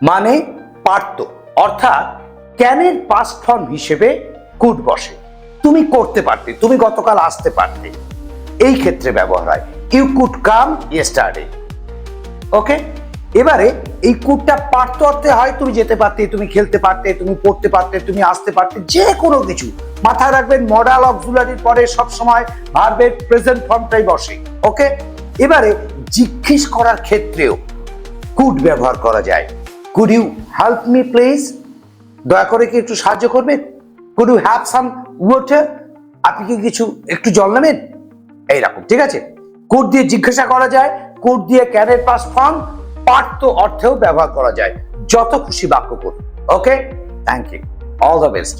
মানে পারতো, অর্থাৎ ক্যানের পাস্ট ফর্ম হিসেবে কুড বসে। তুমি করতে পারতে, তুমি গতকাল আসতে পারতে, এই ক্ষেত্রে ব্যবহার হয়। You could come yesterday. Okay, এবারে এই কুডটা পারতো অর্থে হয় তুমি যেতে পারতে, তুমি খেলতে পারতে, তুমি পড়তে পারতে, তুমি আসতে পারতে, যে কোনো কিছু। মাথায় রাখবেন মডাল অক্সিলারির পরে সব সময় ভার্বের প্রেজেন্ট ফর্মটাই বসে। ওকে, এবারে জিজ্ঞেস করার ক্ষেত্রেও কুড ব্যবহার করা যায়। Could you help me please? দয়া করে কি একটু সাহায্য করবেন? Could you have some water? আপনি কি কিছু একটু জল নেবেন? এইরকম, ঠিক আছে? কুড দিয়ে জিজ্ঞাসা করা যায়, কুড দিয়ে ক্যানের পাস্ট ফর্ম, পারতো অর্থেও ব্যবহার করা যায়। যত খুশি বাক্য করুন। Okay, thank you, all the best.